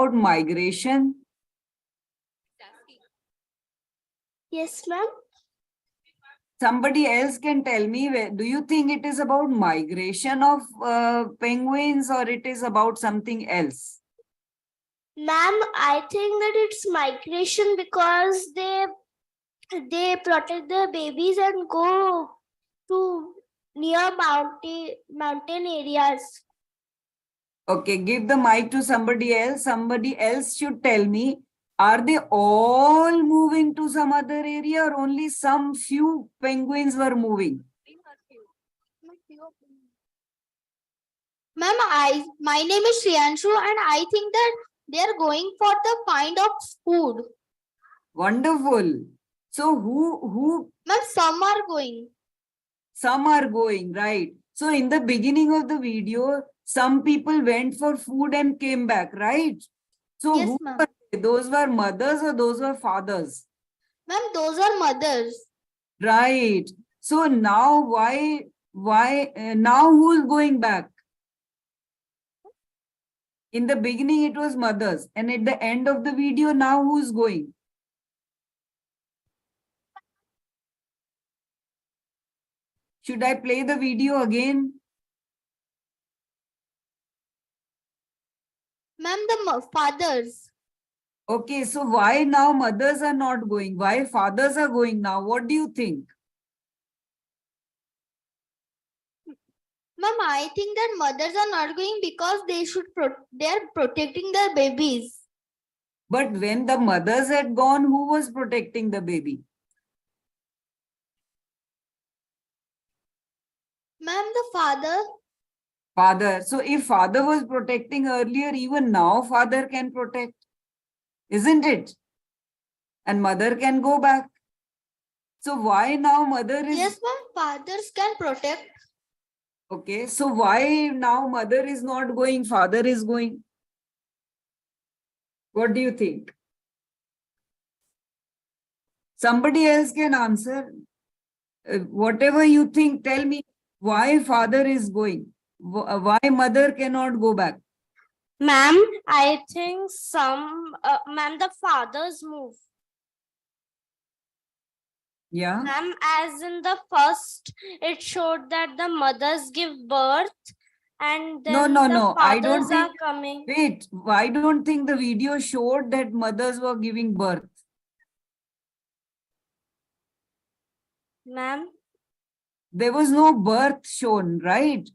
about migration? Yes, ma'am. Somebody else can tell me, do you think it is about migration of penguins or it is about something else? Ma'am, I think that it's migration because they protect their babies and go to near mountain areas. Okay, give the mic to somebody else. Somebody else should tell me, are they all moving to some other area or only some few penguins were moving? Ma'am, my name is Shriyanshu and I think that they are going for the find of food. Wonderful. So who? Ma'am, some are going. Some are going, right? So in the beginning of the video, some people went for food and came back, right? So Yes, who ma'am. were they? Those were mothers or those were fathers? Ma'am, those are mothers. Right. So now now who is going back? In the beginning, it was mothers. And at the end of the video, now who's going? Should I play the video again? Ma'am, the fathers. Okay, so why now mothers are not going? Why fathers are going now? What do you think? Ma'am, I think that mothers are not going because they are protecting their babies. But when the mothers had gone, who was protecting the baby? Ma'am, the father. Father. So if father was protecting earlier, even now father can protect. Isn't it? And mother can go back. So why now mother is... Yes, ma'am, fathers can protect. Okay, so why now mother is not going, father is going? What do you think? Somebody else can answer. Whatever you think, tell me why father is going. Why mother cannot go back? Ma'am, I think ma'am, the fathers move. Yeah. Ma'am, as in the first, it showed that the mothers give birth and then No. I don't fathers think. are coming. Wait, I don't think the video showed that mothers were giving birth. Ma'am, There was no birth shown, right?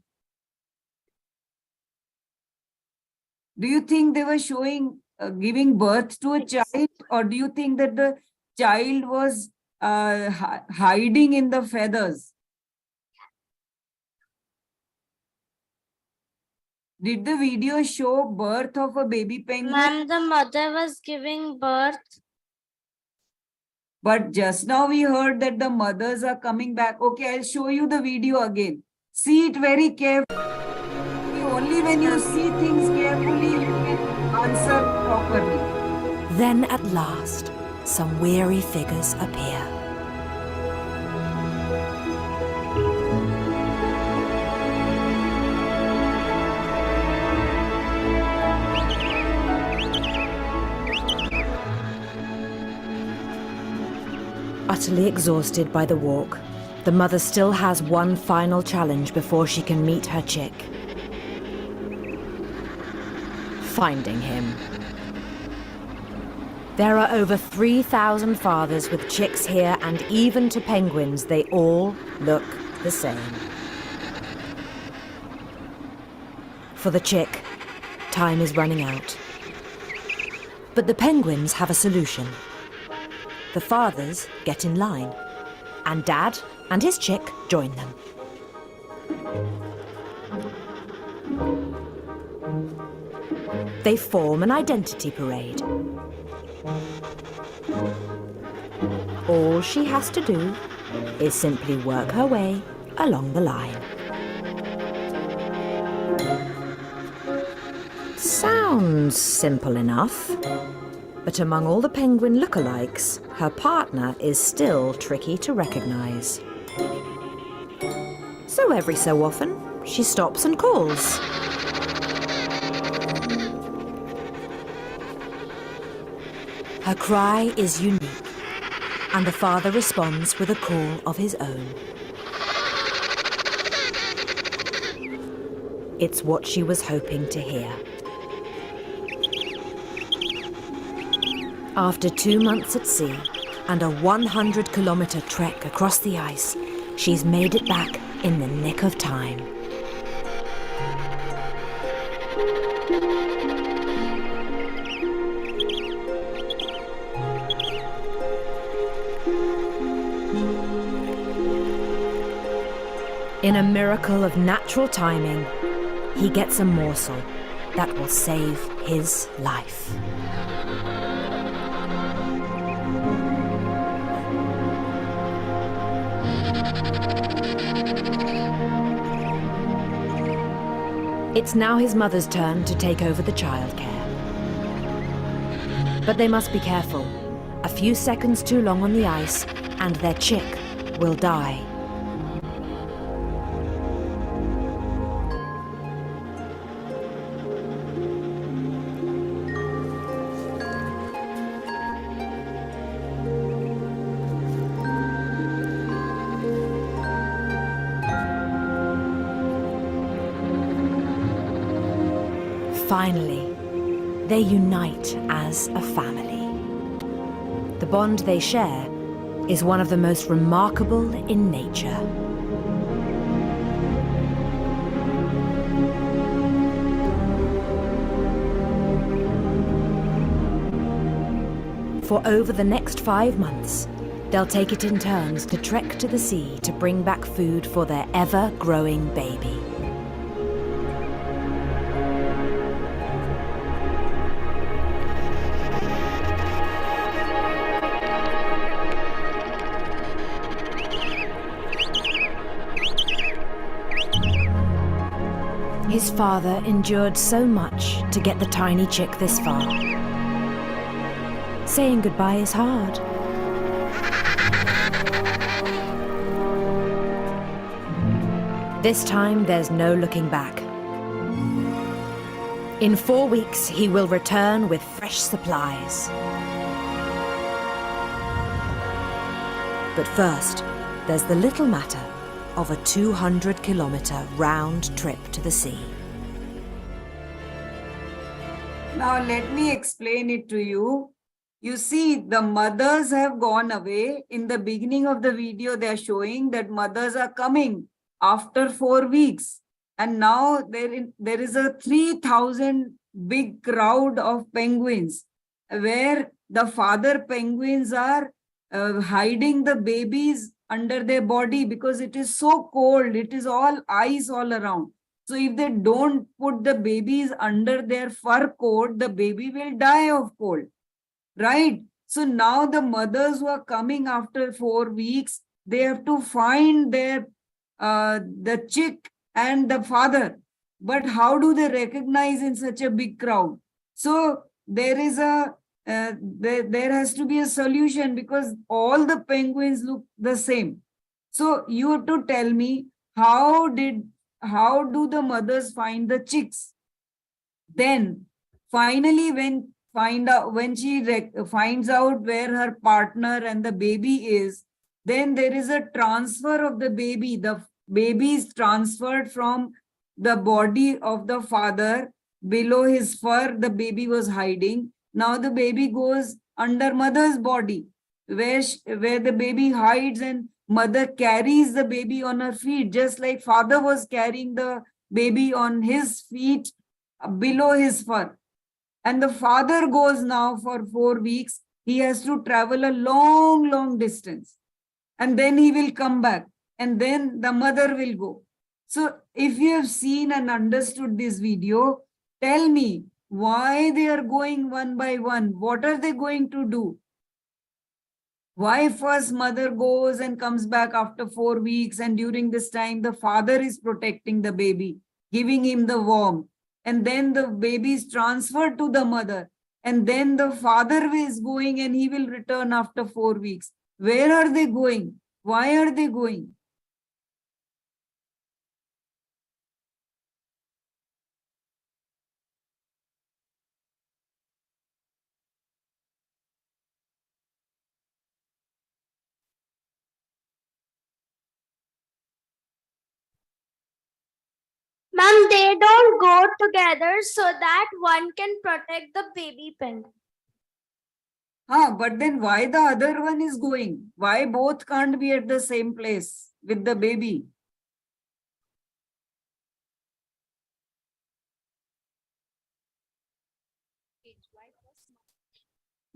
Do you think they were showing giving birth to a child, or do you think that the child was hiding in the feathers? Did the video show birth of a baby penguin? ma'am, the mother was giving birth. But just now we heard that the mothers are coming back. Okay, I'll show you the video again. See it very carefully. Only when you see things carefully, you can answer properly. Then at last, some weary figures appear. Utterly exhausted by the walk, the mother still has one final challenge before she can meet her chick. Finding him. There are over 3,000 fathers with chicks here, and even to penguins, they all look the same. For the chick, time is running out. But the penguins have a solution. The fathers get in line, and Dad and his chick join them. They form an identity parade. All she has to do is simply work her way along the line. Sounds simple enough, but among all the penguin lookalikes, her partner is still tricky to recognize. So every so often, she stops and calls. Her cry is unique, and the father responds with a call of his own. It's what she was hoping to hear. After 2 months at sea and a 100-kilometer trek across the ice, she's made it back in the nick of time. In a miracle of natural timing, he gets a morsel that will save his life. It's now his mother's turn to take over the childcare. But they must be careful. A few seconds too long on the ice, and their chick will die. Finally, they unite as a family. The bond they share is one of the most remarkable in nature. For over the next 5 months, they'll take it in turns to trek to the sea to bring back food for their ever-growing baby. His father endured so much to get the tiny chick this far. Saying goodbye is hard. This time, there's no looking back. In 4 weeks, he will return with fresh supplies. But first, there's the little matter of a 200-kilometer round trip to the sea. Now let me explain it to you. You see, the mothers have gone away. In the beginning of the video, they are showing that mothers are coming after 4 weeks. And now there is a 3,000 big crowd of penguins where the father penguins are hiding the babies under their body because it is so cold. It is all ice all around. So if they don't put the babies under their fur coat, the baby will die of cold, right? So now the mothers who are coming after 4 weeks, they have to find their the chick and the father. But how do they recognize in such a big crowd? So there is there has to be a solution because all the penguins look the same. So you have to tell me how do the mothers find the chicks? Then finally when she finds out where her partner and the baby is, then there is a transfer of the baby. The baby is transferred from the body of the father. Below his fur, the baby was hiding. Now the baby goes under mother's body, where the baby hides, and mother carries the baby on her feet, just like father was carrying the baby on his feet below his fur. And the father goes now for 4 weeks. He has to travel a long, long distance. And then he will come back. And then the mother will go. So if you have seen and understood this video, tell me why they are going one by one. What are they going to do? Why first mother goes and comes back after 4 weeks, and during this time the father is protecting the baby, giving him the warmth, and then the baby is transferred to the mother, and then the father is going and he will return after 4 weeks. Where are they going? Why are they going? Ma'am, they don't go together so that one can protect the baby penguin. But then why the other one is going? Why both can't be at the same place with the baby?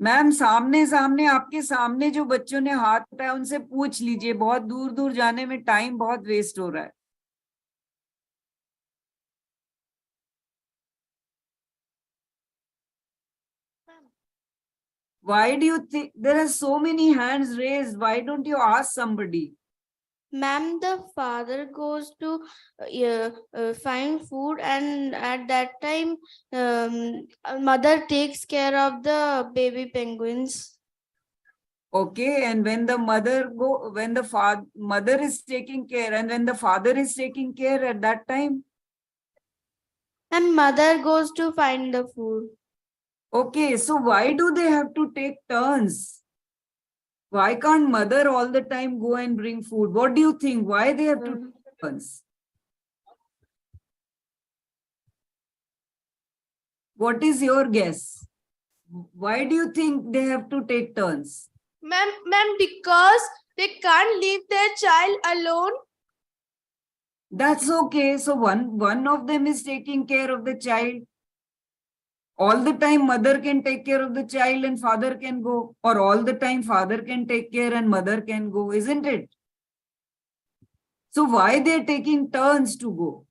Ma'am सामने सामने आपके सामने जो बच्चों ने हाथ उठाया उनसे पूछ लीजिए, बहुत दूर दूर जाने में टाइम बहुत वेस्ट हो रहा है. Why do you think there are so many hands raised? Why don't you ask somebody? Ma'am, the father goes to find food, and at that time, mother takes care of the baby penguins. Okay, and when the mother is taking care, and when the father is taking care at that time. And mother goes to find the food. Okay, so why do they have to take turns? Why can't mother all the time go and bring food? What do you think? Why they have to take turns? What is your guess? Why do you think they have to take turns? Ma'am, because they can't leave their child alone. That's okay. So one of them is taking care of the child. All the time mother can take care of the child and father can go, or all the time father can take care and mother can go, isn't it? So why they're taking turns to go?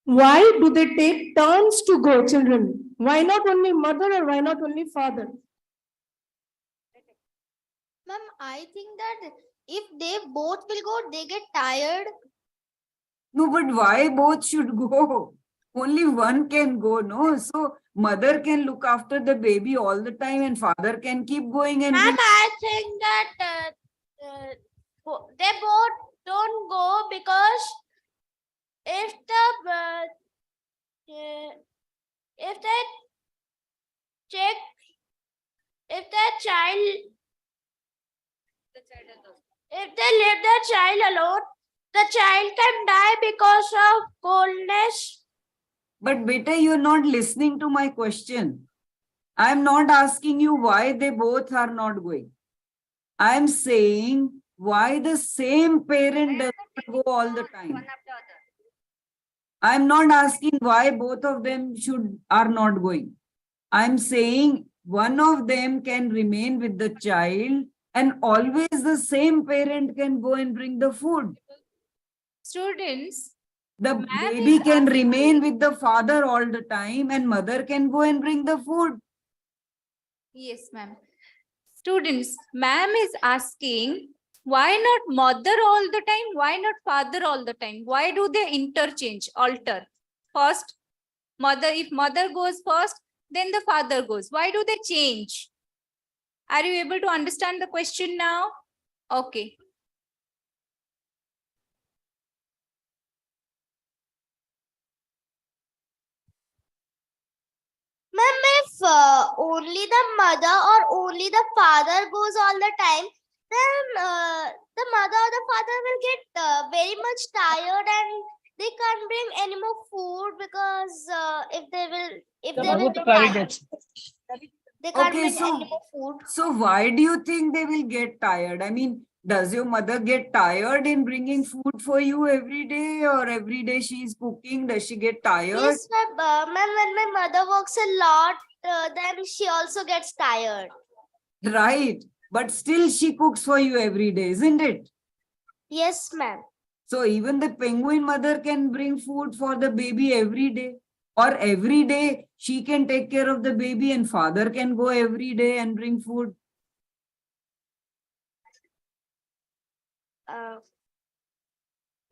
Why do they take turns to go, children? Why not only mother or why not only father? Ma'am, I think that if they both will go, they get tired. No, but why both should go? Only one can go, no? So mother can look after the baby all the time and father can keep going and Ma'am, I think that they both don't go because if they check, if they leave the child alone, the child can die because of coldness. But beta, you're not listening to my question. I'm not asking you why they both are not going. I'm saying why the same parent does not go all the time. I'm not asking why both of them are not going. I'm saying one of them can remain with the child and always the same parent can go and bring the food. Students, The Ma'am baby is can asking- remain with the father all the time and mother can go and bring the food. yes, ma'am. Students, ma'am is asking, why not mother all the time? Why not father all the time? Why do they interchange, alter? First, mother, if mother goes first, then the father goes. Why do they change? Are you able to understand the question now? Okay. Ma'am, if only the mother or only the father goes all the time, then the mother or the father will get very much tired and they can't bring any more food because if they will be tired, they can't Okay, bring so- any more food. So why do you think they will get tired? I mean, does your mother get tired in bringing food for you every day, or every day she is cooking? Does she get tired? Yes, ma'am, when my mother works a lot, then she also gets tired. Right. But still she cooks for you every day, isn't it? Yes, ma'am. So even the penguin mother can bring food for the baby every day. Or every day she can take care of the baby and father can go every day and bring food.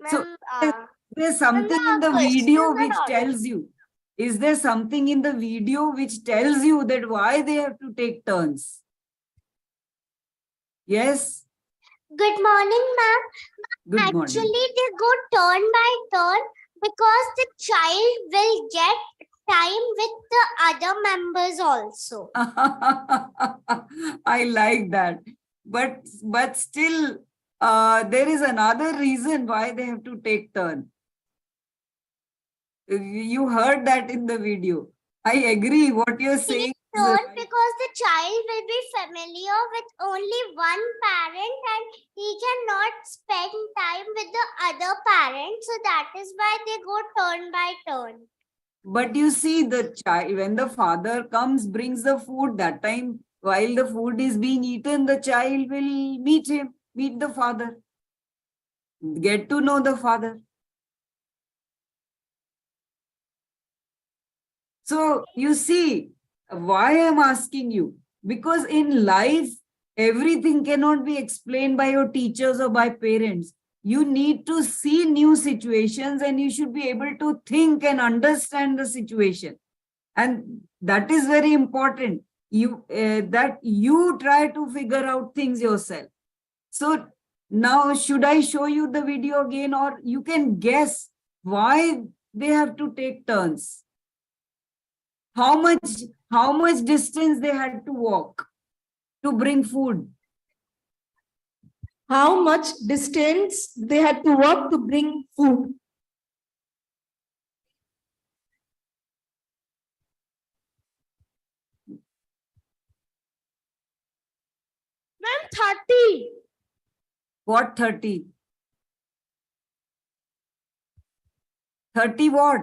So, Ma'am, there's something in the question video is which not tells you. Is there something in the video which tells you that why they have to take turns? Yes? good morning, ma'am. Good morning. Actually, they go turn by turn because the child will get time with the other members also. I like that. But still, there is another reason why they have to take turn. You heard that in the video. I agree. What you're saying is Turn right. because the child will be familiar with only one parent and he cannot spend time with the other parent. So that is why they go turn by turn. But you see, the child, when the father comes, brings the food, that time, while the food is being eaten, the child will meet him, meet the father, get to know the father. So you see, why I'm asking you? Because in life, everything cannot be explained by your teachers or by parents. You need to see new situations and you should be able to think and understand the situation. And that is very important. That you try to figure out things yourself. So now, should I show you the video again, or you can guess why they have to take turns? How much distance they had to walk to bring food? How much distance they had to walk to bring food? Ma'am, 30. What 30? 30 what?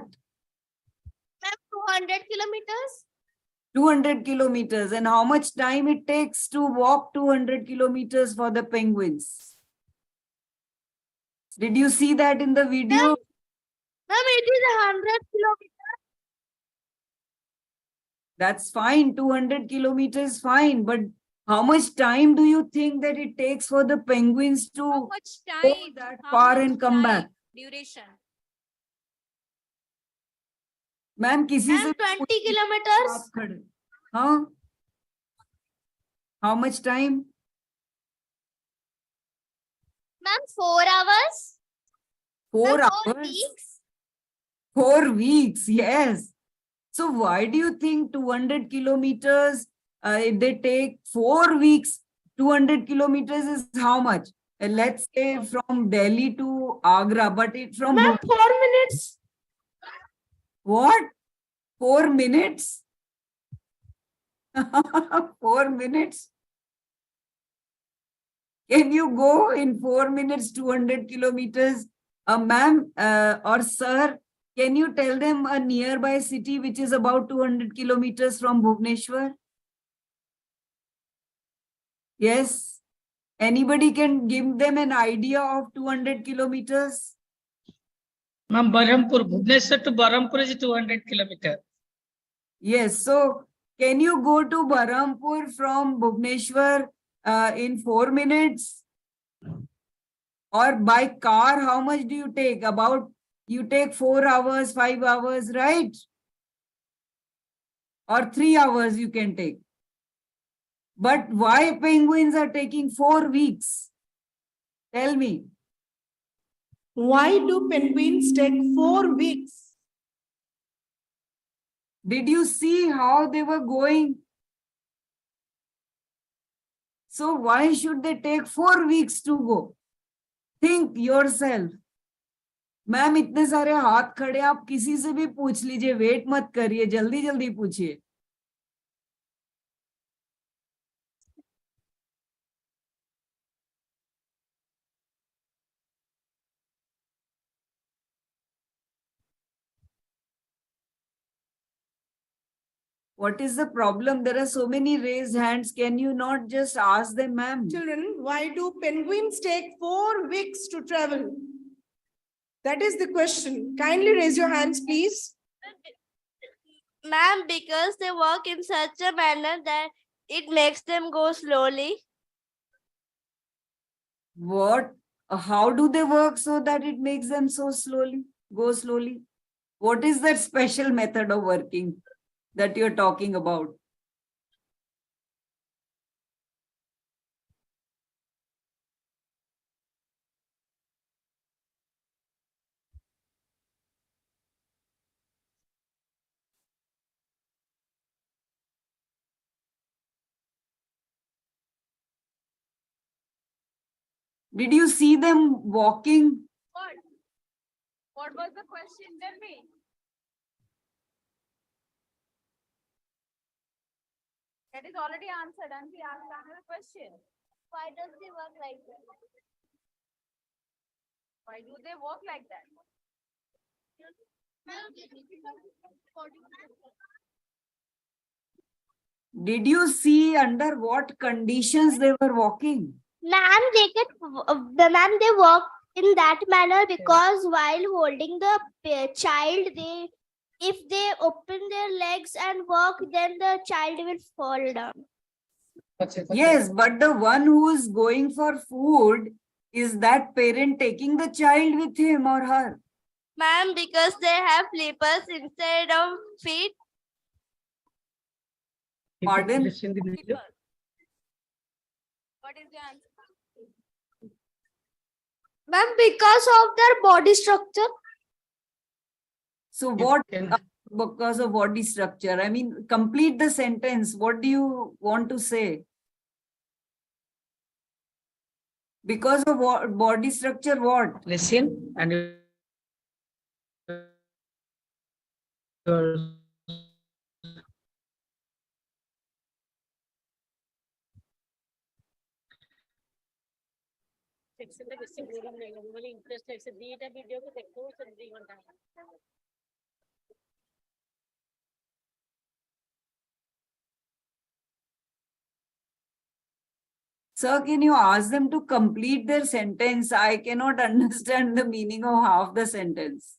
Ma'am, 200 kilometers. 200 kilometers. And how much time it takes to walk 200 kilometers for the penguins? Did you see that in the video? Ma'am, it is 100 kilometers. That's fine. 200 kilometers, fine. But how much time do you think that it takes for the penguins How to much go time? that How far much and come back? time? Duration. Ma'am किसी से Ma'am, 20 kilometers. आप खड़े हाँ how much time? Ma'am, 4 hours. 4 Ma'am, 4 hours? weeks. 4 weeks, yes. So why do you think 200 kilometers, they take 4 weeks? 200 kilometers is how much? Let's say from Delhi to Agra, but it from Ma'am, 4 minutes. what? 4 minutes? 4 minutes? Can you go in 4 minutes 200 kilometers? Ma'am or sir, can you tell them a nearby city which is about 200 kilometers from Bhubaneswar? Yes. Anybody can give them an idea of 200 kilometers? Ma'am, Berhampur, Bhubaneswar to Berhampur is 200 kilometer. Yes. So can you go to Berhampur from Bhubaneswar in 4 minutes? Or by car, how much do you take? You take 4 hours, 5 hours, right? Or 3 hours you can take. But why penguins are taking 4 weeks? Tell me. Why do penguins take 4 weeks? Did you see how they were going? So why should they take 4 weeks to go? Think yourself. Ma'am इतने सारे हाथ खड़े, आप किसी से भी पूछ लीजिए, वेट मत करिए, जल्दी जल्दी पूछिए. What is the problem? There are so many raised hands. Can you not just ask them, ma'am? Children, why do penguins take 4 weeks to travel? That is the question. Kindly raise your hands, please. Ma'am, because they work in such a manner that it makes them go slowly. What? How do they work so that it makes them so go slowly? What is that special method of working that you're talking about? Did you see them walking? What? What was the question? Tell me. That is already answered, and we asked another question. Why does they work like that? Why do they walk like that? Did you see under what conditions they were walking? Ma'am, they walk in that manner because while holding the child, if they open their legs and walk, then the child will fall down. Yes, but the one who is going for food, is that parent taking the child with him or her? Ma'am, because they have flippers instead of feet. Pardon? What is the answer? Ma'am, because of their body structure. So what, because of body structure? I mean, complete the sentence. What do you want to say? Because of what, body structure, what? Listen and your Sir, can you ask them to complete their sentence? I cannot understand the meaning of half the sentence.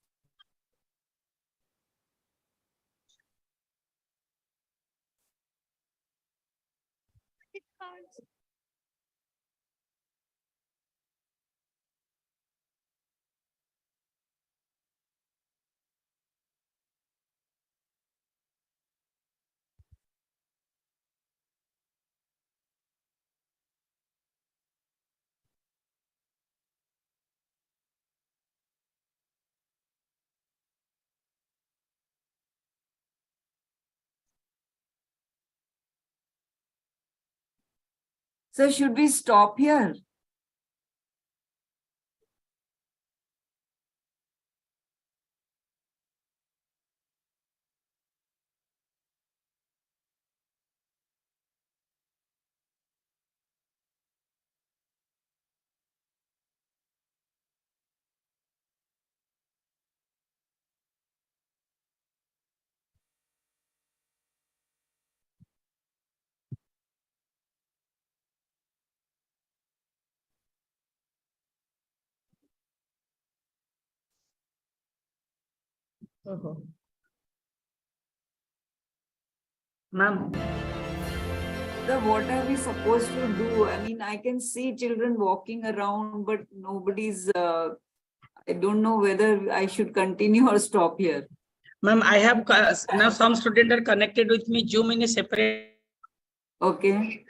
So should we stop here? ma'am. So what are we supposed to do? I mean, I can see children walking around, but nobody's, I don't know whether I should continue or stop here. Ma'am, I have now some students are connected with me. Zoom in a separate. Okay.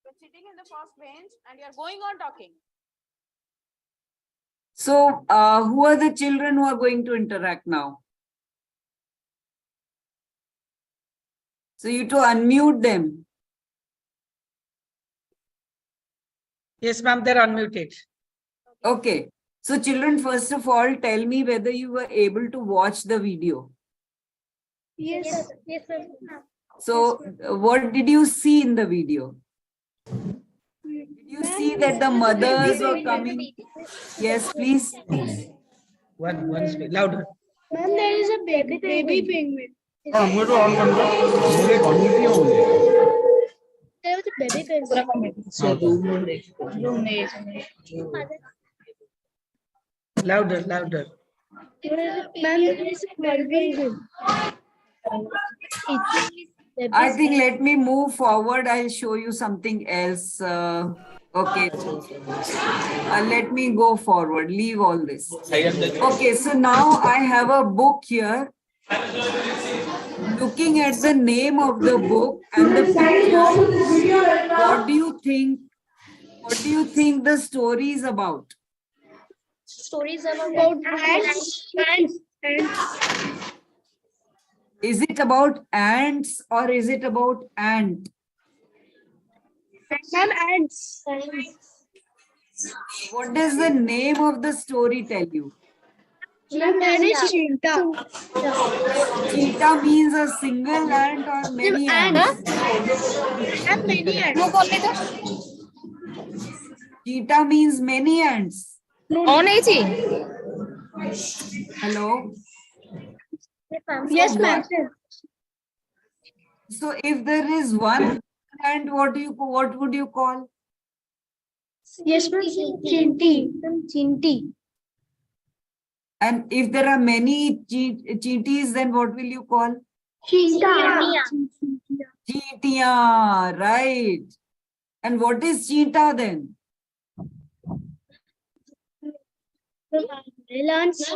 You're sitting in the first bench and you're going on talking. So who are the children who are going to interact now? So you to unmute them. Yes, ma'am, they're unmuted. Okay. So children, first of all, tell me whether you were able to watch the video. Yes. Yes, sir. So what did you see in the video? Did you see that the mothers were coming? Yes, please. One speak louder. Ma'am, there is a baby penguin. There was a baby penguin. Louder, louder. Ma'am, there is a baby penguin. I think let me move forward. I'll show you something else. Okay. Let me go forward. Leave all this. Okay, so now I have a book here. Looking at the name of the book and the picture, what do you think What do you think the story is about? Stories about ants. Is it about ants or is it about ant? Ma'am, ants. What does the name of the story tell you? Ma'am, that is cheetah. Cheetah means a single ant or many ants? And many ants. Cheetah means many ants. Hello? Yes, ma'am. So if there is one ant, what would you call? Yes, ma'am. Chinty. Chinty. And if there are many cheeties, then what will you call? Cheetah. Cheetah, right. And what is cheetah then? Male ants.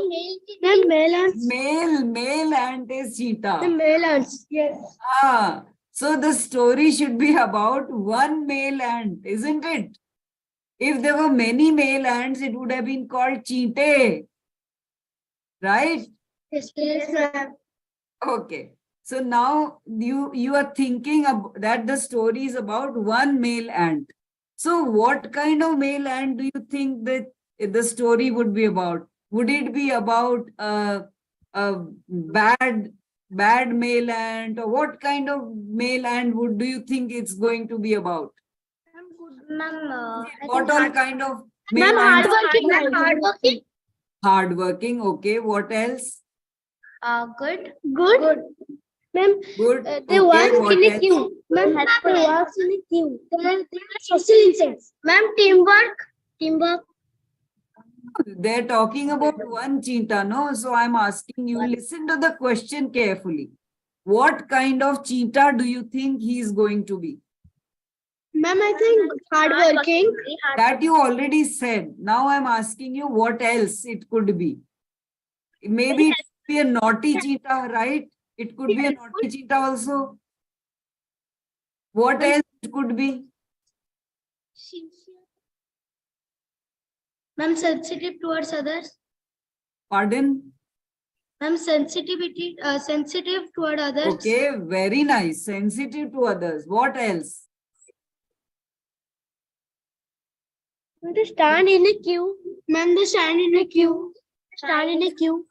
Male ants. Male ant is cheetah. Male ants. Yes. Ah, so the story should be about one male ant, isn't it? If there were many male ants, it would have been called cheetah. Right? Yes, ma'am. Okay. So now you are thinking that the story is about one male ant. So what kind of male ant do you think that the story would be about? Would it be about a bad male ant, or what kind of male ant do you think it's going to be about? Ma'am, What all kind of male ants? hardworking. Hardworking. Okay. What else? Good. Good. Ma'am, Good. they Okay. work What in a else? queue. Ma'am, they work in a queue. They are social insects. Ma'am, teamwork. They're talking about one cheetah, no? So I'm asking you, listen to the question carefully. What kind of cheetah do you think he is going to be? Ma'am, I think hardworking. That you already said. Now I'm asking you what else it could be. Maybe it could be a naughty cheetah, right? It could be a naughty cheetah also. What else it could be? Ma'am, sensitive towards others. Pardon? Ma'am, sensitive toward others. Okay, very nice. Sensitive to others. What else? They stand in a queue. Ma'am, they stand in a queue. Stand in a queue.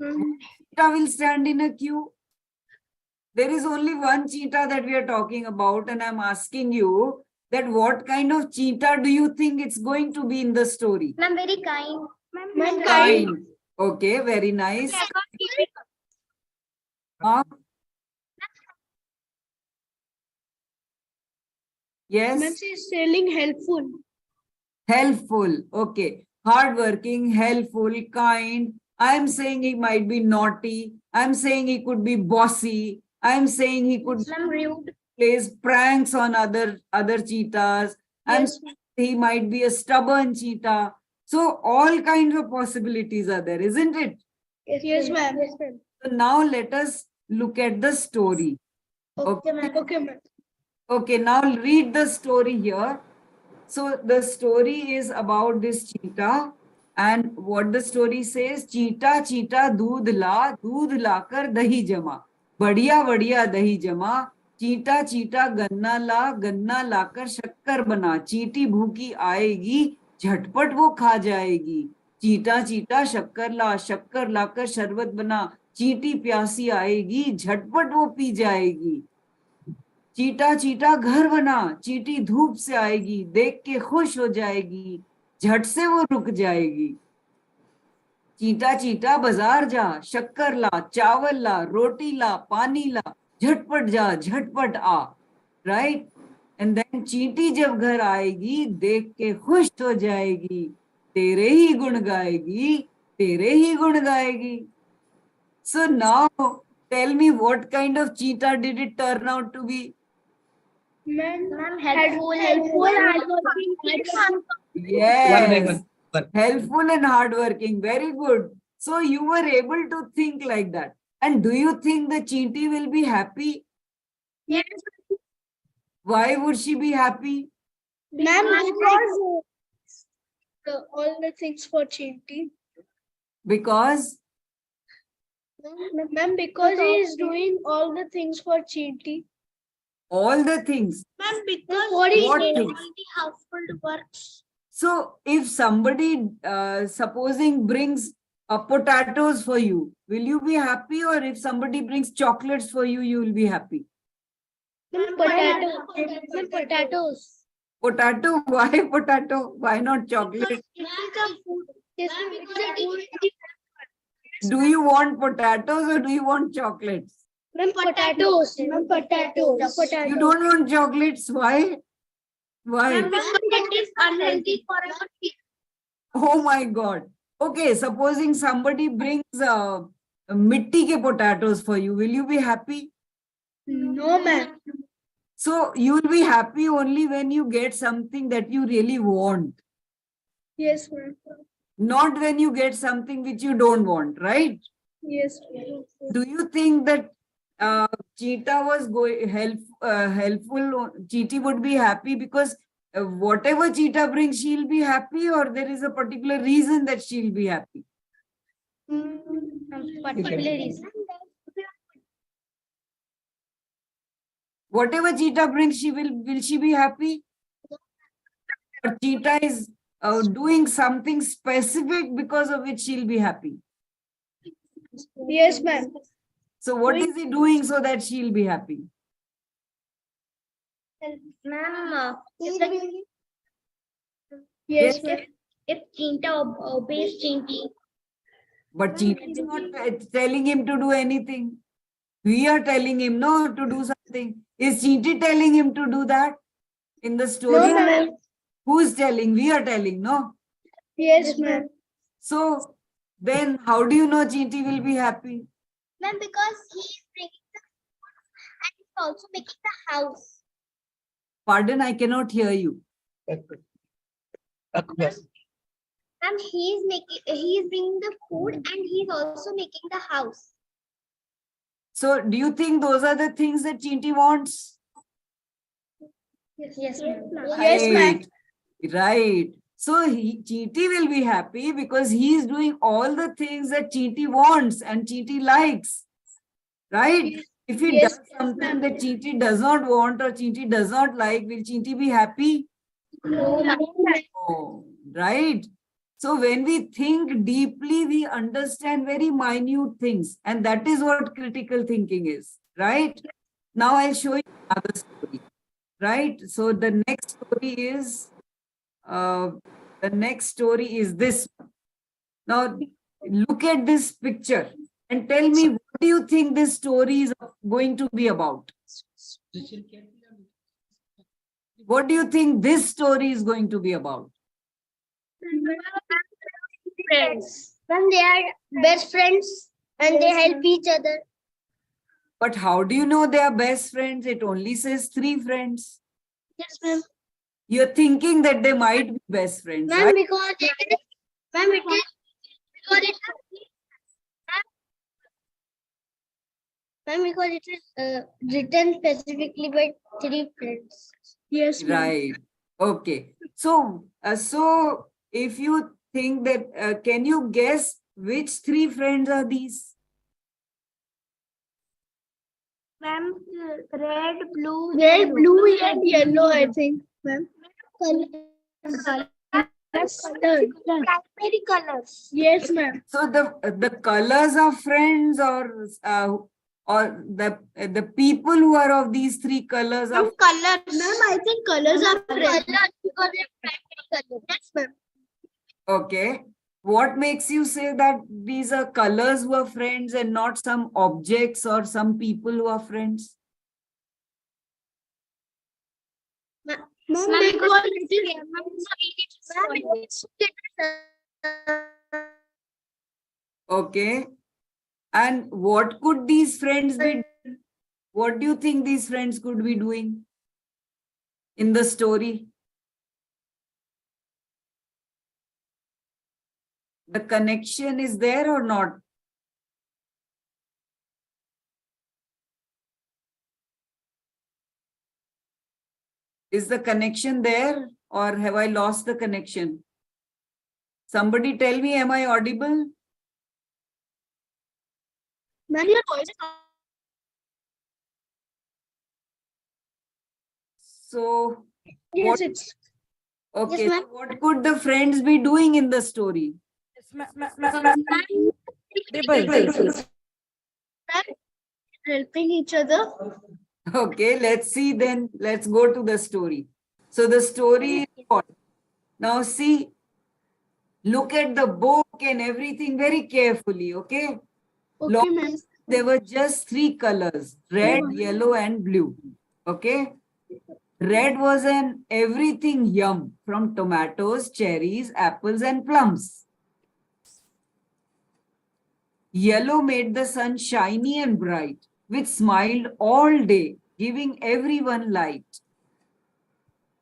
Cheetah will stand in a queue. There is only one cheetah that we are talking about, and I'm asking you that what kind of cheetah do you think it's going to be in the story? Ma'am, very kind. Ma'am, Kind. Okay, very nice. Huh? Yes. Ma'am, she is saying helpful. Helpful. Okay. Hardworking, helpful, kind. I'm saying he might be naughty. I'm saying he could be bossy. I'm saying he could Ma'am, rude. plays pranks on other cheetahs. And Yes. he might be a stubborn cheetah. So all kinds of possibilities are there, isn't it? Yes, ma'am. Yes, ma'am. So now let us look at the story. Okay, ma'am. Okay, ma'am. Okay, now read the story here. So the story is about this cheetah, and what the story says, cheetah cheetah दूध लाकर दही जमा, बढ़िया बढ़िया दही जमा, चीटा चीटा गन्ना लाकर शक्कर बना, चींटी भूखी आएगी, झटपट वो खा जाएगी, चीटा चीटा शक्कर लाकर शरबत बना, चींटी प्यासी आएगी, झटपट वो पी जाएगी, चीटा चीटा घर बना, चींटी धूप से आएगी, देख के खुश हो जाएगी, झट से वो रुक जाएगी, चीटा चीटा बाजार जा, शक्कर ला, चावल ला, रोटी ला, पानी ला, झटपट जा, झटपट आ, राइट? एंड देन चींटी जब घर आएगी, देख के खुश हो जाएगी, तेरे ही गुण गाएगी, तेरे ही गुण गाएगी. So now tell me, what kind of cheetah did it turn out to be? Ma'am, helpful. Yes, helpful and hardworking. Very good. So you were able to think like that. And do you think the Chinti will be happy? Yes. Why would she be happy? Ma'am, because all the things for Chinty. Because Ma'am, because he is doing all the things for Chinty. all the things. Ma'am, because what is What doing things? all the household works. So if somebody supposing brings potatoes for you, will you be happy? Or if somebody brings chocolates for you, you will be happy? Ma'am, potatoes. Ma'am, potatoes. Potato? Why potato? Why not chocolate? Yes, ma'am, because the food. Do you want potatoes or do you want chocolates? Ma'am, potatoes. Ma'am, potatoes. You don't want chocolates. Why? Why? Ma'am, it is unhealthy for our kids. Oh my God. Okay, supposing somebody brings mitti ke potatoes for you, will you be happy? No, ma'am. So you will be happy only when you get something that you really want, Yes, ma'am. not when you get something which you don't want, right? Yes, ma'am. Do you think that Cheetah was helpful? Cheetah would be happy because whatever Cheetah brings, she'll be happy, or there is a particular reason that she'll be happy? Particular reason. Whatever Cheetah brings, will she be happy? Or Cheetah is doing something specific because of which she'll be happy? Yes, ma'am. So what is he doing so that she'll be happy? Ma'am, yes, ma'am. If Chinta obeys Chinty. But Cheetah is not telling him to do anything. We are telling him no to do something. Is Cheetah telling him to do that in the story? No, ma'am. Who's telling? We are telling, no? Yes, ma'am. So then how do you know Cheetah will be happy? Ma'am, because he is bringing the food and he's also making the house. Pardon, I cannot hear you. Ma'am, he is bringing the food and he's also making the house. So do you think those are the things that Cheetah wants? Yes, ma'am. Yes, ma'am. Right. So Cheetah will be happy because he is doing all the things that Cheetah wants and Cheetah likes. Right? If he Yes, does something that Cheetah does not want or Cheetah does not like, will Cheetah be happy? No, ma'am. Oh, right. So when we think deeply, we understand very minute things. And that is what critical thinking is. Right? Now I'll show you another story. Right? So the next story is this one. Now look at this picture and tell me, what do you think this story is going to be about? What do you think this story is going to be about? Friends. When they are best friends and they help each other. But how do you know they are best friends? It only says 3 friends. Yes, ma'am. You're thinking that they might be best friends, Ma'am, right? because it is, ma'am, it is, because it is, ma'am, because it is written specifically by 3 friends. Yes, ma'am. Right. Okay. So, if you think that, can you guess which 3 friends are these? Ma'am, red, blue, and yellow, I think, ma'am. Primary colors. Yes, ma'am. So the colors of friends or the people who are of these 3 colors of Colors. Ma'am, I think colors are colors because they're primary colors. Yes, ma'am. okay. What makes you say that these are colors who are friends and not some objects or some people who are friends? Ma'am, because it is, Okay. And what could these friends be doing? What do you think these friends could be doing in the story? The connection is there or not? Is the connection there or have I lost the connection? Somebody tell me, am I audible? Ma'am, your voice is So, yes, what, it's okay, ma'am. so what could the friends be doing in the story? Helping each other. Okay, let's see then. Let's go to the story. So the story is what? Now see, look at the book and everything very carefully, okay? Okay, ma'am. There were just three colors, red, yellow, and blue. Okay? Red was an everything yum from tomatoes, cherries, apples, and plums. Yellow made the sun shiny and bright, which smiled all day, giving everyone light.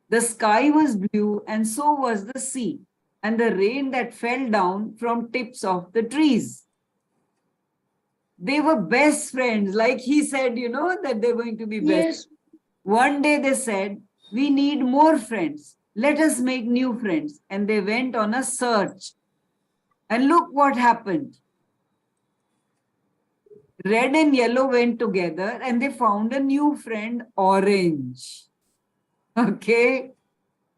The sky was blue, and so was the sea, and the rain that fell down from tips of the trees. They were best friends, like he said, that they're going to be best. Yes. One day they said, we need more friends. Let us make new friends. And they went on a search. And look what happened. Red and yellow went together and they found a new friend, orange. Okay.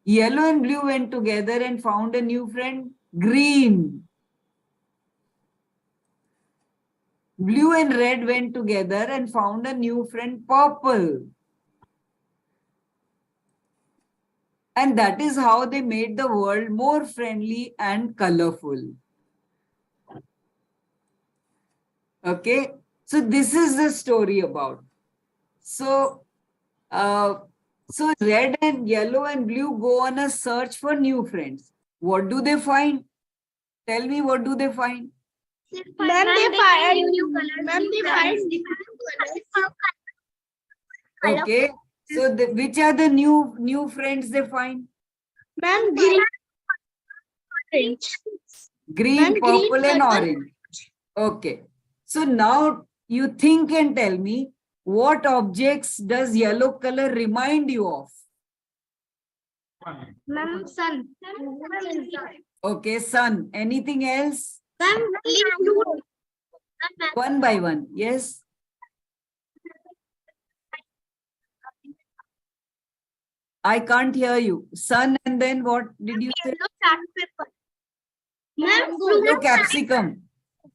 Yellow and blue went together and found a new friend, green. Blue and red went together and found a new friend, purple. And that is how they made the world more friendly and colorful. Okay, so this is the story about. So red and yellow and blue go on a search for new friends. What do they find? Tell me, what do they find? Ma'am, they find new colors. Ma'am, they find Okay, so which are the new friends they find? Ma'am, green, orange. Green, Ma'am, purple, green, and purple. orange. Okay, so now you think and tell me, what objects does yellow color remind you of? Ma'am, sun. Okay, sun. Anything else? Ma'am, blue. One by one. Yes. I can't hear you. Sun, and then what did you say? Ma'am, Yellow capsicum.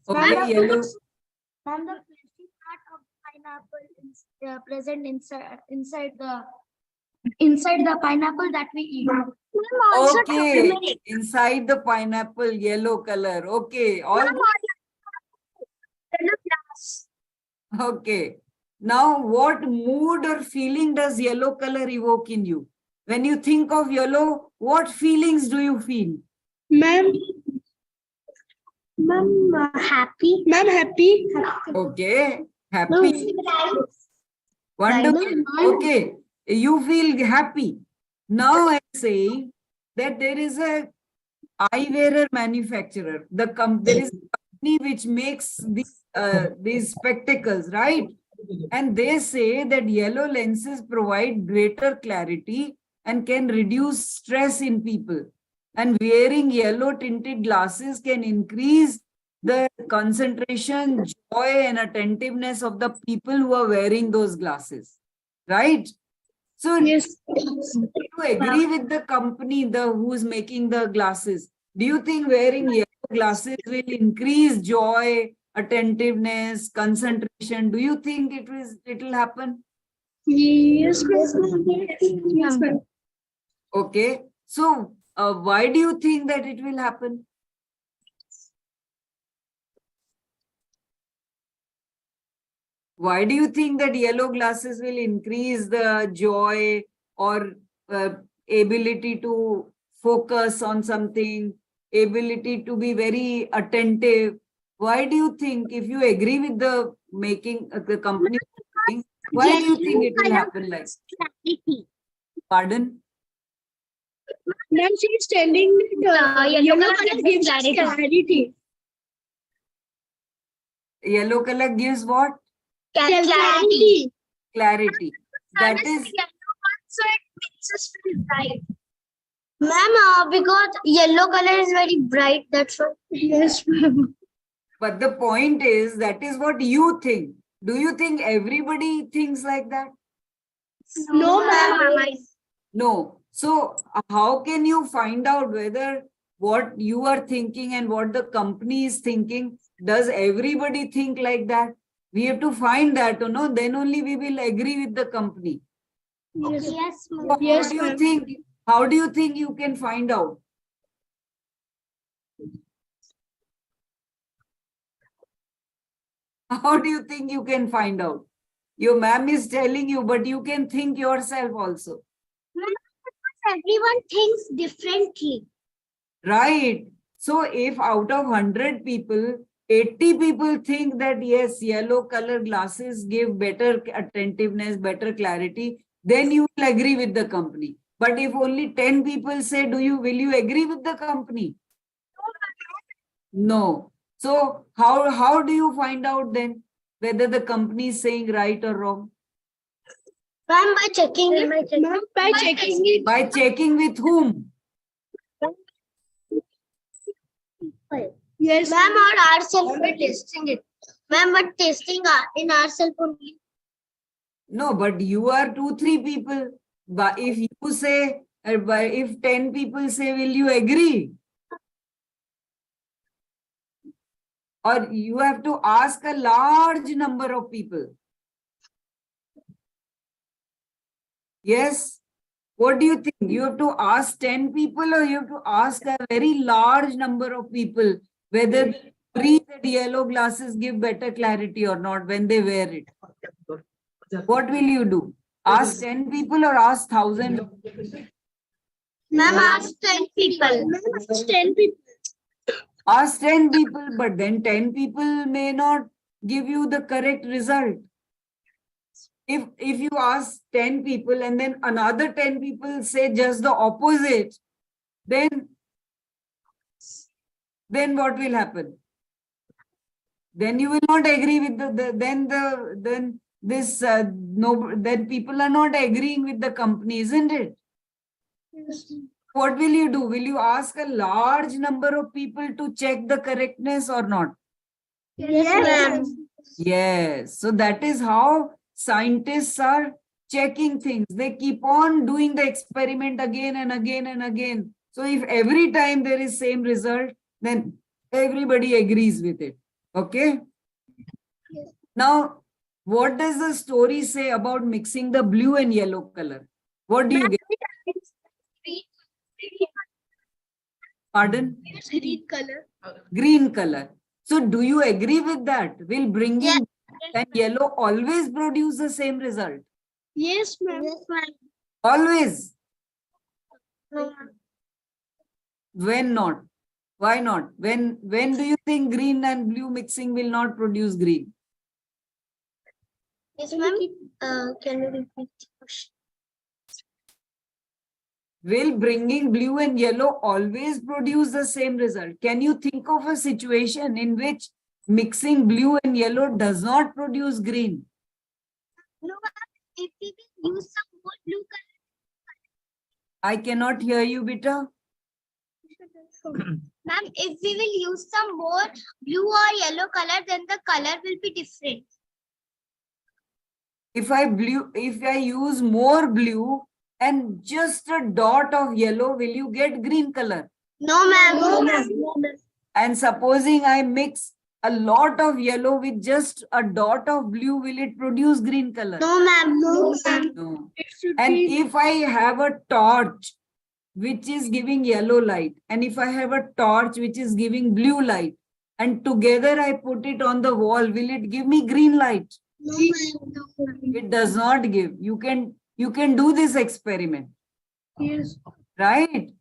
Okay, yellow. Ma'am, the plastic part of pineapple is present inside the pineapple that we eat. Okay, inside the pineapple, yellow color. Okay, all okay. Now, what mood or feeling does yellow color evoke in you? When you think of yellow, what feelings do you feel? Ma'am, happy. Ma'am, happy. Okay, happy. Wonderful. Okay, you feel happy. Now I'm saying that there is a eyewear manufacturer. There is a company which makes these spectacles, right? And they say that yellow lenses provide greater clarity and can reduce stress in people. And wearing yellow tinted glasses can increase the concentration, joy, and attentiveness of the people who are wearing those glasses. Right? So, Yes. do you agree with the company who's making the glasses? Do you think wearing yellow glasses will increase joy, attentiveness, concentration? Do you think it will happen? Yes, ma'am. Yes, ma'am. Okay. So, why do you think that it will happen? Why do you think that yellow glasses will increase the joy or ability to focus on something, ability to be very attentive? Why do you think, if you agree with the company, why do you think it will happen like? Pardon? Ma'am, she is telling yellow color gives us clarity. Yellow color gives what? Clarity. Clarity. That is, yellow one, so it makes us feel bright. Ma'am, because yellow color is very bright, that's why. Yes, ma'am. But the point is, that is what you think. Do you think everybody thinks like that? No, ma'am. No. So how can you find out whether what you are thinking and what the company is thinking, does everybody think like that? We have to find that, no? Then only we will agree with the company. Yes, So ma'am. how do you think? How do you think you can find out? How do you think you can find out? Your ma'am is telling you, but you can think yourself also. Everyone thinks differently. Right. So if out of 100 people, 80 people think that yes, yellow color glasses give better attentiveness, better clarity, then you will agree with the company. But if only 10 people say, will you agree with the company? No. So how do you find out then whether the company is saying right or wrong? Ma'am, by checking it. Ma'am, by checking it. By checking with whom? Yes. Ma'am, or ourselves by testing it. Ma'am, but testing in ourselves only. No, but you are 2-3 people. But if you say, if 10 people say, will you agree? Or you have to ask a large number of people. Yes. What do you think? You have to ask 10 people or you have to ask a very large number of people whether they agree that yellow glasses give better clarity or not when they wear it. What will you do? Ask 10 people or ask 1,000? Ma'am, ask 10 people. Ask 10 people. Ask 10 people, but then 10 people may not give you the correct result. If you ask 10 people and then another 10 people say just the opposite, then what will happen? Then you will not agree with then people are not agreeing with the company, isn't it? What will you do? Will you ask a large number of people to check the correctness or not? Yes, ma'am. Yes. So that is how scientists are checking things. They keep on doing the experiment again and again and again. So if every time there is same result, then everybody agrees with it. Okay. Yes. Now, what does the story say about mixing the blue and yellow color? What do you get? Pardon? Green color. Green color. So do you agree with that? Will bringing Yes. and yellow always produce the same result? Yes, ma'am. Yes, ma'am. Always. No, ma'am. When not? Why not? When do you think green and blue mixing will not produce green? Yes, ma'am. Can you repeat the question? Will bringing blue and yellow always produce the same result? Can you think of a situation in which mixing blue and yellow does not produce green? No, ma'am. If we will use some more blue I cannot hear you, beta. color. Ma'am, if we will use some more blue or yellow color, then the color will be different. If I use more blue and just a dot of yellow, will you get green color? No, ma'am. No, ma'am. No, ma'am. And supposing I mix a lot of yellow with just a dot of blue, will it produce green color? No, ma'am. No, ma'am. No. And if I have a torch which is giving yellow light, and if I have a torch which is giving blue light, and together I put it on the wall, will it give me green light? No, ma'am. No, ma'am. It does not give. You can do this experiment. Yes. Right?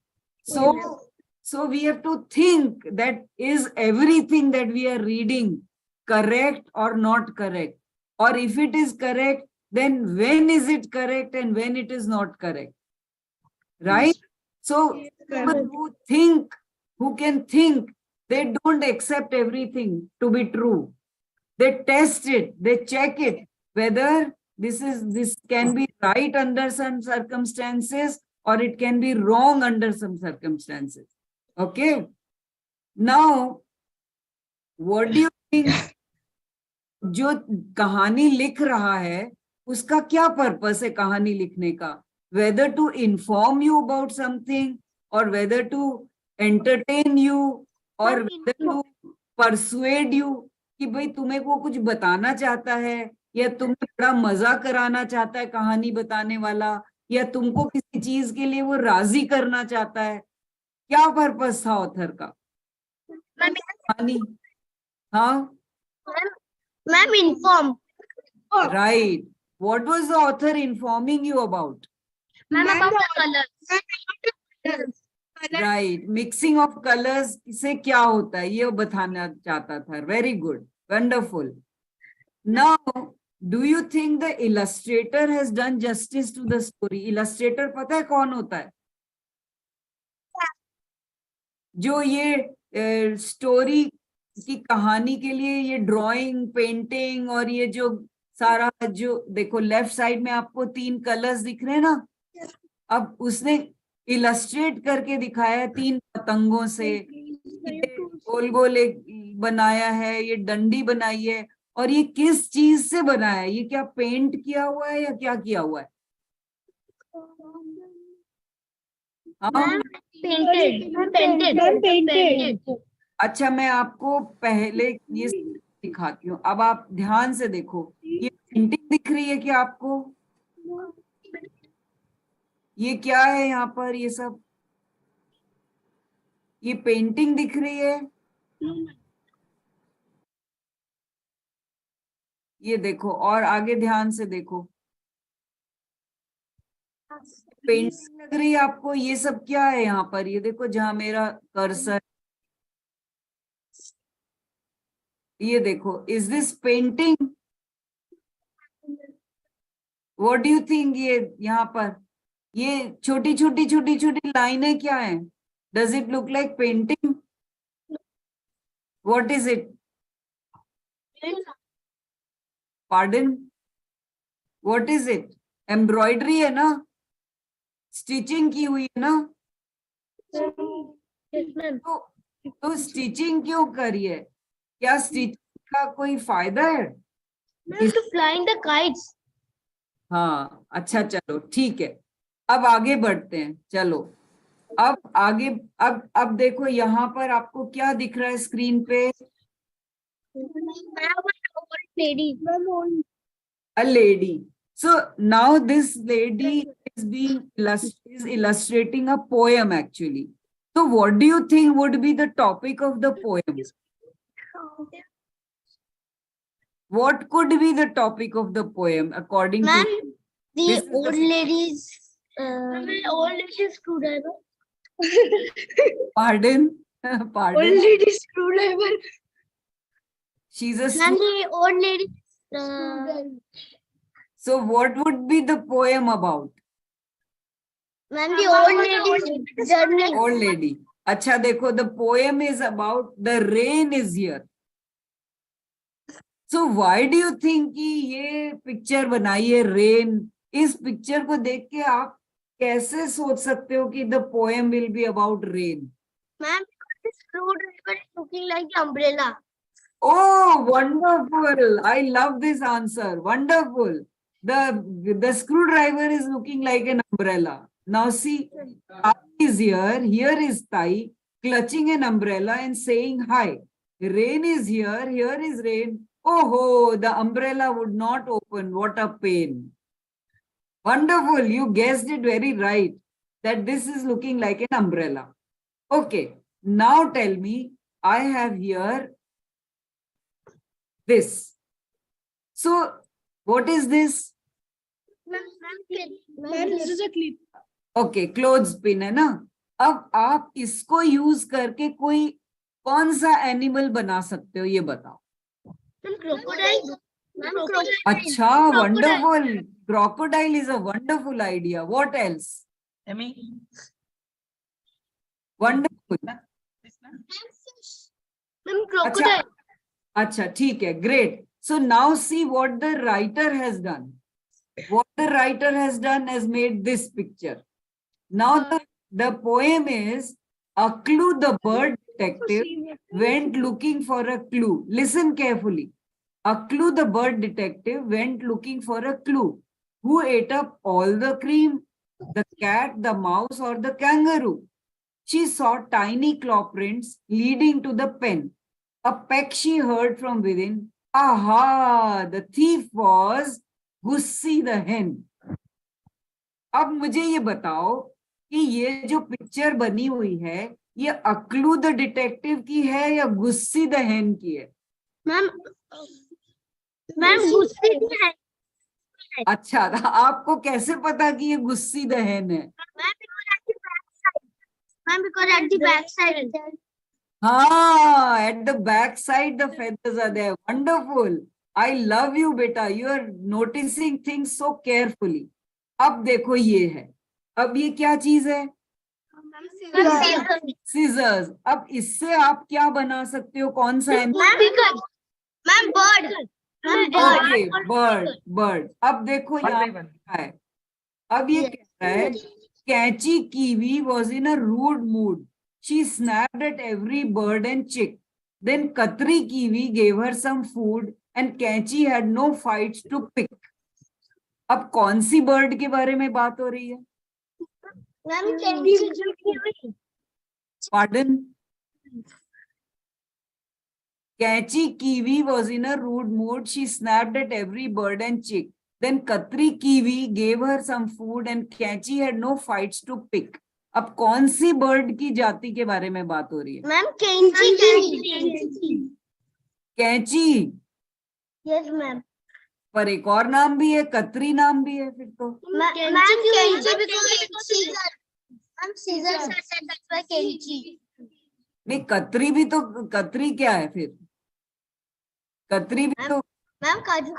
So we have to think that is everything that we are reading correct or not correct? Or if it is correct, then when is it correct and when it is not correct? Right? So people who can think, they don't accept everything to be true. They test it, they check it, whether this can be right under some circumstances or it can be wrong under some circumstances. Okay. Now, what do you think? जो कहानी लिख रहा है उसका क्या purpose है कहानी लिखने का? Whether to inform you about something, or whether to entertain you, or whether to persuade you कि भाई तुम्हें वो कुछ बताना चाहता है, या तुम्हें बड़ा मजा कराना चाहता है कहानी बताने वाला, या तुमको किसी चीज के लिए वो राजी करना चाहता है. क्या पर्पस था ऑथर का कहानी? हाँ, Ma'am, inform. right. What was the author informing you about? Ma'am, about the colors. Right. Mixing of colors से क्या होता है ये बताना चाहता था. Very good. Wonderful. Now, do you think the illustrator has done justice to the story? Illustrator पता है कौन होता है? जो ये स्टोरी की कहानी के लिए ये ड्राइंग, पेंटिंग और ये जो सारा जो देखो लेफ्ट साइड में आपको 3 कलर्स दिख रहे हैं ना. अब उसने इलस्ट्रेट करके दिखाया है 3 पतंगों से. गोल गोल एक बनाया है, ये डंडी बनाई है, और ये किस चीज से बनाया है? ये क्या पेंट किया हुआ है या क्या किया हुआ है? हाँ, Painted. अच्छा मैं आपको पहले ये दिखाती हूँ. अब आप ध्यान से देखो, ये पेंटिंग दिख रही है क्या आपको? ये क्या है यहाँ पर? ये सब ये पेंटिंग दिख रही है. ये देखो और आगे ध्यान से देखो, पेंटिंग लग रही है आपको. ये सब क्या है यहाँ पर? ये देखो जहां मेरा कर्सर, ये देखो, is this painting? What do you think? ये यहाँ पर ये छोटी छोटी लाइनें क्या है? Does it look like painting? What is it? Pardon, what is it? Embroidery है ना, स्टिचिंग की हुई है ना. तो स्टिचिंग क्यों करी है? क्या स्टिचिंग का कोई फायदा है? To flying the kites. हाँ, अच्छा चलो ठीक है. अब आगे बढ़ते हैं. चलो अब आगे, अब देखो यहाँ पर आपको क्या दिख रहा है स्क्रीन पे? Lady. A lady. So now this lady is illustrating a poem actually. So what do you think would be the topic of the poem? What could be the topic of the poem according Ma'am, to the this is old the- lady's old lady's screwdriver. pardon? Pardon? lady screwdriver. She's a Ma'am, student. the old lady. So what would be the poem about? Ma'am, the old lady's journey. Old lady. अच्छा देखो, the poem is about the rain is here. So why do you think कि ये picture बनाई है rain? इस picture को देख के आप कैसे सोच सकते हो कि the poem will be about rain? Ma'am, the screwdriver is looking like the umbrella. Oh, wonderful. I love this answer. Wonderful. The screwdriver is looking like an umbrella. Now see, Tai is here. Here is Tai clutching an umbrella and saying hi. Rain is here. Here is rain. Oh, the umbrella would not open. What a pain. Wonderful. You guessed it very right. That this is looking like an umbrella. Okay. Now tell me, I have here this. So, what is this? Ma'am, this is a clip. Okay, clothespin है ना. अब आप इसको use करके कोई कौन सा animal बना सकते हो ये बताओ. Crocodile. Ma'am, crocodile. अच्छा, wonderful. Crocodile is a wonderful idea. What else? Wonderful. Ma'am, crocodile. अच्छा ठीक है, great. So now see what the writer has done. What the writer has done has made this picture. Now the poem is Aklu the bird detective went looking for a clue. Listen carefully. Aklu the bird detective went looking for a clue. Who ate up all the cream? The cat, the mouse, or the kangaroo? She saw tiny claw prints leading to the pen. A peck she heard from within. Aha! The thief was Gussie the hen. अब मुझे ये बताओ कि ये जो picture बनी हुई है ये अक्लू द डिटेक्टिव की है या गुस्सी द hen की है? मैम मैम गुस्से की है। अच्छा, तो आपको कैसे पता कि ये गुस्सी द hen है? Ma'am because at the back side. हाँ, at the back side the feathers are there. Wonderful. I love you, beta. You are noticing things so carefully. अब देखो ये है. अब ये क्या चीज है? Scissors. अब इससे आप क्या बना सकते हो? कौन सा है? Ma'am bird. Okay, bird. अब देखो यहाँ क्या है. अब ये कहता है कैची kiwi was in a rude mood. She snapped at every bird and chick. Then Katri Kiwi gave her some food and कैची had no fights to pick. अब कौन सी बर्ड के बारे में बात हो रही है? Pardon? Catchy Kiwi was in a rude mood. She snapped at every bird and chick. Then Katri Kiwi gave her some food and Catchy had no fights to pick. अब कौन सी बर्ड की जाति के बारे में बात हो रही है? मैम कैंची। कैंची। Yes ma'am. पर एक और नाम भी है, कतरी नाम भी है फिर तो। मैम कैंची because scissors are said that's why कैंची। नहीं, कतरी भी तो, कतरी क्या है फिर? कतरी भी तो, मैम काजू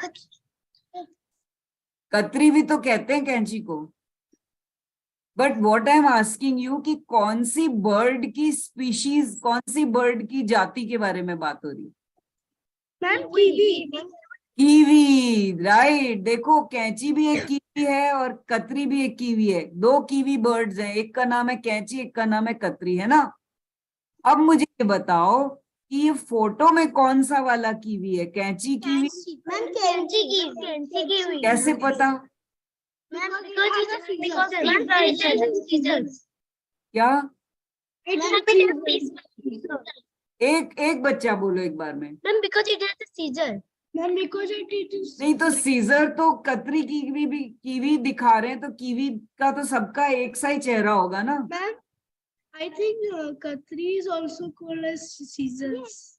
कतरी भी तो कहते हैं कैंची को। But what I am asking you कि कौन सी बर्ड की स्पीशीज, कौन सी बर्ड की जाति के बारे में बात हो रही है? Ma'am kiwi. Kiwi, right. देखो कैंची भी एक कीवी है और कतरी भी एक कीवी है। दो कीवी बर्ड्स हैं, एक का नाम है कैंची, एक का नाम है कतरी, है ना? अब मुझे ये बताओ कि ये फोटो में कौन सा वाला कीवी है? कैंची कीवी? मैम कैंची कीवी। कैसे पता? मैम because क्या? एक बच्चा बोलो एक बार में। Ma'am because it has a scissor. Ma'am because it is नहीं तो सीजर तो कतरी कीवी भी कीवी दिखा रहे हैं, तो कीवी का तो सबका एक सा ही चेहरा होगा ना? Ma'am I think Katri is also called as scissors.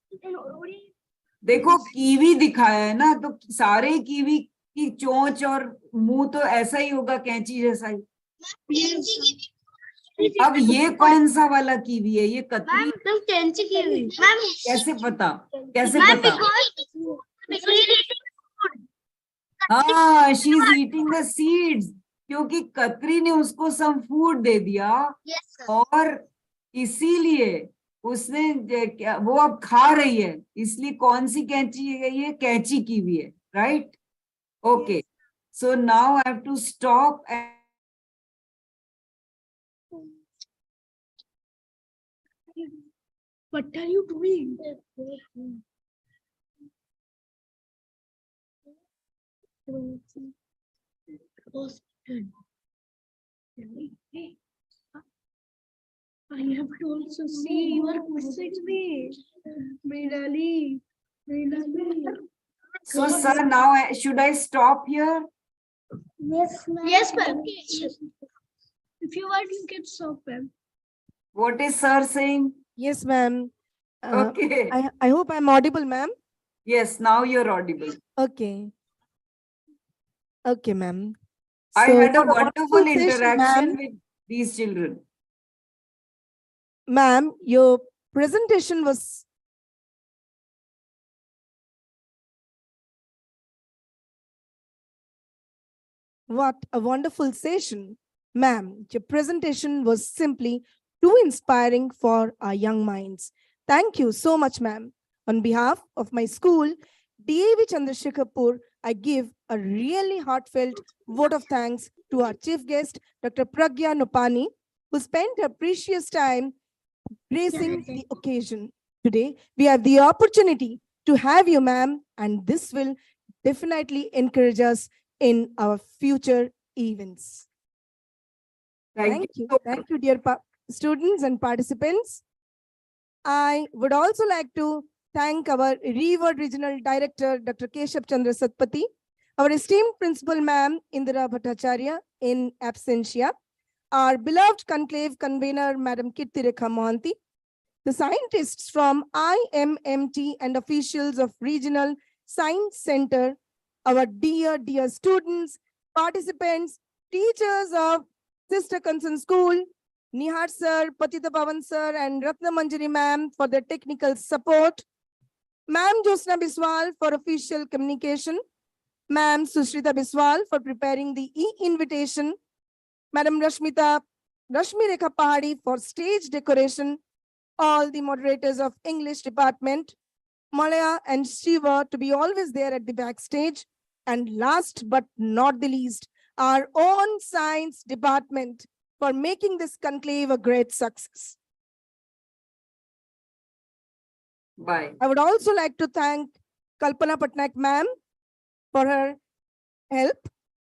देखो कीवी दिखाया है ना, तो सारे कीवी की चोंच और मुंह तो ऐसा ही होगा, कैंची जैसा ही। अब ये कौन सा वाला कीवी है? ये कतरी। मैम कैंची कीवी। मैम कैसे पता? कैसे पता? हाँ, she is eating the seeds, क्योंकि कतरी ने उसको सम फूड दे दिया और इसीलिए उसने वो अब खा रही है, इसलिए कौन सी कैंची है? ये कैंची कीवी है, right? Okay, so now I have to stop. What are you doing? I have to also see you are missing me. Mrinali. So sir, now should I stop here? Yes, ma'am. Yes, ma'am. If you want, you can stop, ma'am. What is sir saying? Yes, ma'am. Okay. I hope I'm audible, ma'am. Yes, now you're audible. Okay. Okay, ma'am. I So, had a for the wonderful session, interaction ma'am. with these children. Ma'am, your presentation was what a wonderful session. Ma'am, your presentation was simply too inspiring for our young minds. Thank you so much, ma'am. On behalf of my school, DAV Chandrasekharpur, I give a really heartfelt vote of thanks to our chief guest, Dr. Pragya Nopani, who spent her precious time gracing the occasion. Today, we have the opportunity to have you, ma'am, and this will definitely encourage us in our future events. Thank you. Thank you, dear students and participants. I would also like to thank our Reward Regional Director, Dr. Keshav Chandra Satpathy, our esteemed Principal, Ma'am Indira Bhattacharya in absentia, our beloved conclave convener, Madam Kirtirekha Mohanty, the scientists from IMMT and officials of Regional Science Center, our dear students, participants, teachers of Sister Concern School, Nihar sir, Patita Pavan sir, and Ratna Manjari ma'am for their technical support, Ma'am Josna Biswal for official communication, Ma'am Sushrita Biswal for preparing the e-invitation, Madam Rashmi Rekha Pahadi for stage decoration, all the moderators of English department, Malaya and Shiva to be always there at the backstage, and last but not the least, our own science department for making this conclave a great success. Bye. I would also like to thank Kalpana Patnaik ma'am for her help.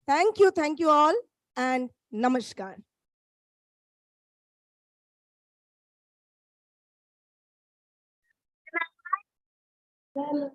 Thank you all, and namaskar. Hello.